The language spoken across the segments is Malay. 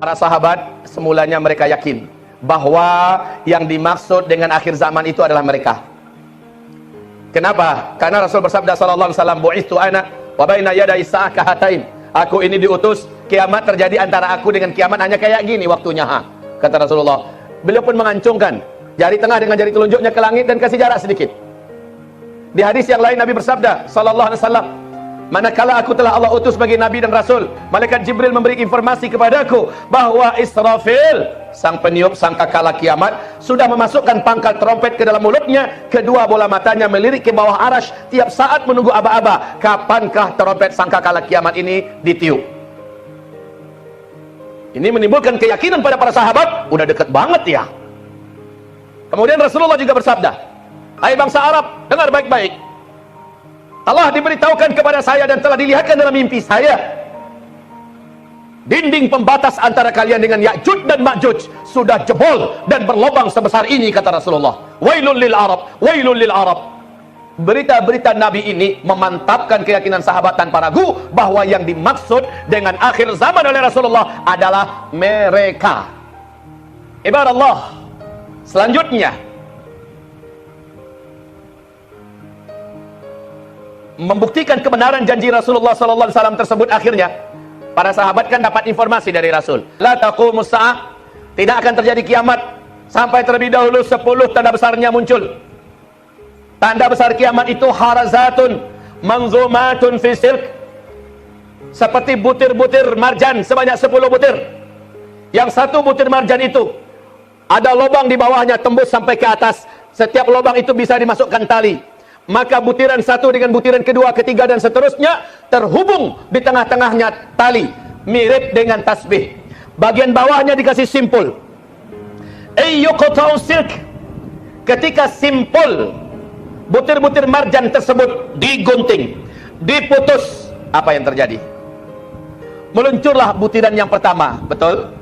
Para sahabat semulanya mereka yakin bahwa yang dimaksud dengan akhir zaman itu adalah mereka. Kenapa? Karena Rasul bersabda sallallahu alaihi wasallam, "Bu'itsu ana wa baina yaday sa'ah kahatain." Aku ini diutus, kiamat terjadi antara aku dengan kiamat hanya kayak gini waktunya, kata Rasulullah. Beliau pun mengancungkan jari tengah dengan jari telunjuknya ke langit dan kasih jarak sedikit. Di hadis yang lain Nabi bersabda sallallahu alaihi wasallam, "Manakala aku telah Allah utus bagi Nabi dan Rasul, malaikat Jibril memberi informasi kepadaku bahwa Israfil, sang peniup sangkakala kiamat, sudah memasukkan pangkal trompet ke dalam mulutnya, kedua bola matanya melirik ke bawah arasy, tiap saat menunggu aba-aba kapankah trompet sangkakala kiamat ini ditiup." Ini menimbulkan keyakinan pada para sahabat, udah dekat banget ya. Kemudian Rasulullah juga bersabda, "Hai bangsa Arab, dengar baik-baik. Allah diberitahukan kepada saya dan telah dilihatkan dalam mimpi saya, dinding pembatas antara kalian dengan Ya'juj dan Ma'juj sudah jebol dan berlubang sebesar ini," kata Rasulullah. "Wailul lil Arab, wailul lil Arab." Berita-berita Nabi ini memantapkan keyakinan sahabat tanpa ragu bahwa yang dimaksud dengan akhir zaman oleh Rasulullah adalah mereka. Ibarat Allah. Selanjutnya, membuktikan kebenaran janji Rasulullah SAW tersebut, akhirnya para sahabat kan dapat informasi dari Rasul. La taqumus sa'ah, tidak akan terjadi kiamat sampai terlebih dahulu 10 tanda besarnya muncul. Tanda besar kiamat itu harazatun manzumatun fi silk, seperti butir-butir marjan sebanyak 10 butir. Yang satu butir marjan itu ada lubang di bawahnya tembus sampai ke atas. Setiap lubang itu bisa dimasukkan tali. Maka butiran satu dengan butiran kedua, ketiga dan seterusnya terhubung di tengah-tengahnya tali, mirip dengan tasbih. Bagian bawahnya dikasih simpul. Ayyuqta'u silk. Ketika simpul butir-butir marjan tersebut digunting, diputus, apa yang terjadi? Meluncurlah butiran yang pertama, betul?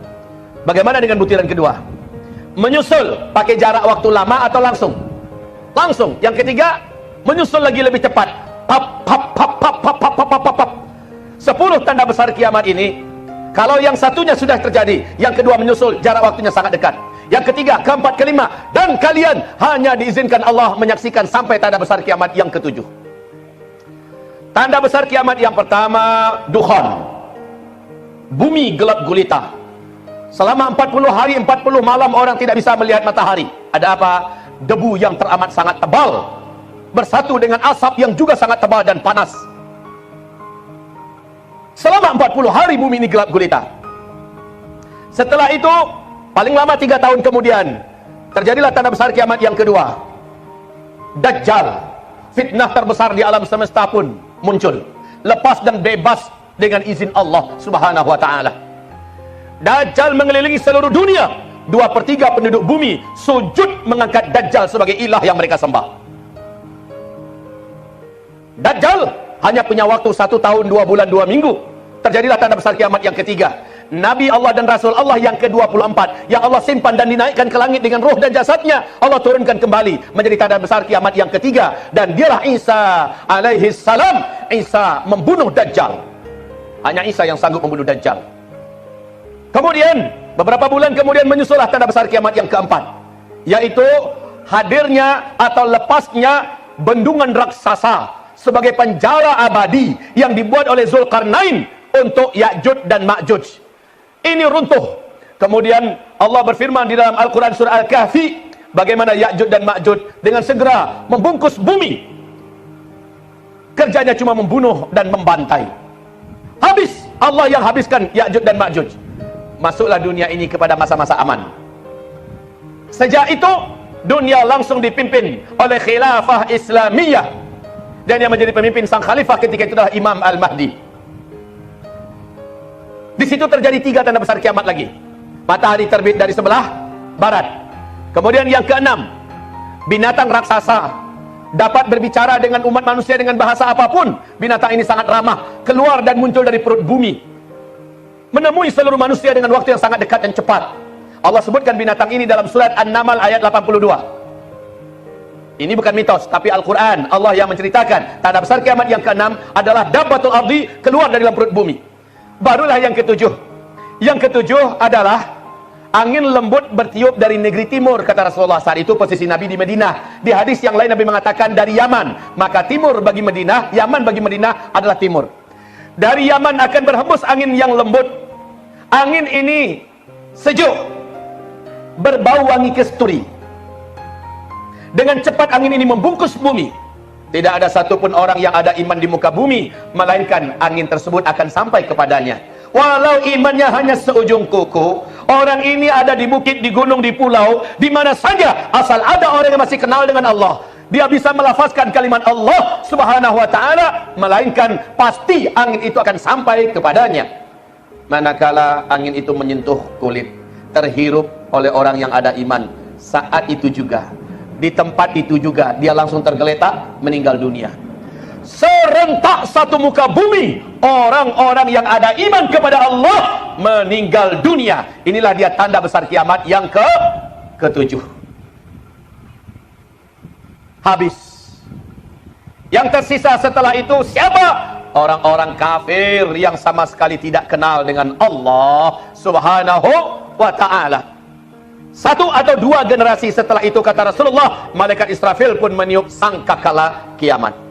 Bagaimana dengan butiran kedua? Menyusul pakai jarak waktu lama atau langsung? Langsung. Yang ketiga menyusul lagi lebih cepat. Pap pap pap pap pap pap pap pap pap. 10 tanda besar kiamat ini, kalau yang satunya sudah terjadi, yang kedua menyusul, jarak waktunya sangat dekat. Yang ketiga, keempat, kelima, dan kalian hanya diizinkan Allah menyaksikan sampai tanda besar kiamat yang ketujuh. Tanda besar kiamat yang pertama, dukhan. Bumi gelap gulita. Selama 40 hari 40 malam orang tidak bisa melihat matahari. Ada apa? Debu yang teramat sangat tebal bersatu dengan asap yang juga sangat tebal dan panas. Selama 40 hari bumi ini gelap gulita. Setelah itu, paling lama 3 tahun kemudian, terjadilah tanda besar kiamat yang kedua. Dajjal, fitnah terbesar di alam semesta pun muncul. Lepas dan bebas dengan izin Allah Subhanahu wa ta'ala. Dajjal mengelilingi seluruh dunia. 2/3 penduduk bumi sujud mengangkat Dajjal sebagai ilah yang mereka sembah. Dajjal hanya punya waktu 1 tahun 2 bulan 2 minggu. Terjadilah tanda besar kiamat yang ketiga. Nabi Allah dan Rasul Allah yang ke-24 yang Allah simpan dan dinaikkan ke langit dengan roh dan jasadnya, Allah turunkan kembali menjadi tanda besar kiamat yang ketiga. Dan dialah Isa alaihi salam. Isa membunuh Dajjal. Hanya Isa yang sanggup membunuh Dajjal. Kemudian beberapa bulan kemudian menyusullah tanda besar kiamat yang keempat, yaitu hadirnya atau lepasnya bendungan raksasa sebagai penjara abadi yang dibuat oleh Zulkarnain untuk Ya'juj dan Ma'juj. Ini runtuh. Kemudian Allah berfirman di dalam Al-Quran surah Al-Kahfi, bagaimana Ya'juj dan Ma'juj dengan segera membungkus bumi. Kerjanya cuma membunuh dan membantai. Habis. Allah yang habiskan Ya'juj dan Ma'juj. Masuklah dunia ini kepada masa-masa aman. Sejak itu dunia langsung dipimpin oleh khilafah Islamiyah, dan yang menjadi pemimpin sang khalifah ketika itu adalah Imam Al-Mahdi. Di situ terjadi 3 tanda besar kiamat lagi. Matahari terbit dari sebelah barat. Kemudian yang keenam, binatang raksasa dapat berbicara dengan umat manusia dengan bahasa apapun. Binatang ini sangat ramah, keluar dan muncul dari perut bumi, menemui seluruh manusia dengan waktu yang sangat dekat dan cepat. Allah sebutkan binatang ini dalam surat An-Naml ayat 82. Ini bukan mitos, tapi Al-Quran. Allah yang menceritakan tanda besar kiamat yang keenam adalah dabbatul ardi, keluar dari dalam perut bumi. Barulah yang ketujuh, Yang ketujuh adalah angin lembut bertiup dari negeri timur, kata Rasulullah. Saat itu posisi Nabi di Madinah. Di hadis yang lain Nabi mengatakan dari Yaman. Maka timur bagi Madinah, Yaman bagi Madinah adalah timur. Dari Yaman akan berhembus angin yang lembut. Angin ini sejuk, berbau wangi kasturi. Dengan cepat angin ini membungkus bumi. Tidak ada satupun orang yang ada iman di muka bumi, melainkan angin tersebut akan sampai kepadanya. Walau imannya hanya seujung kuku, orang ini ada di bukit, di gunung, di pulau, di mana saja, asal ada orang yang masih kenal dengan Allah, dia bisa melafazkan kalimat Allah subhanahu wa ta'ala, melainkan pasti angin itu akan sampai kepadanya. Manakala angin itu menyentuh kulit, terhirup oleh orang yang ada iman, saat itu juga, di tempat itu juga, dia langsung tergeletak, meninggal dunia. Serentak satu muka bumi, orang-orang yang ada iman kepada Allah meninggal dunia. Inilah dia tanda besar kiamat yang ketujuh. Habis. Yang tersisa setelah itu siapa? Orang-orang kafir yang sama sekali tidak kenal dengan Allah subhanahu wa ta'ala. Satu atau dua generasi setelah itu, kata Rasulullah, malaikat Israfil pun meniup sangkakala kiamat.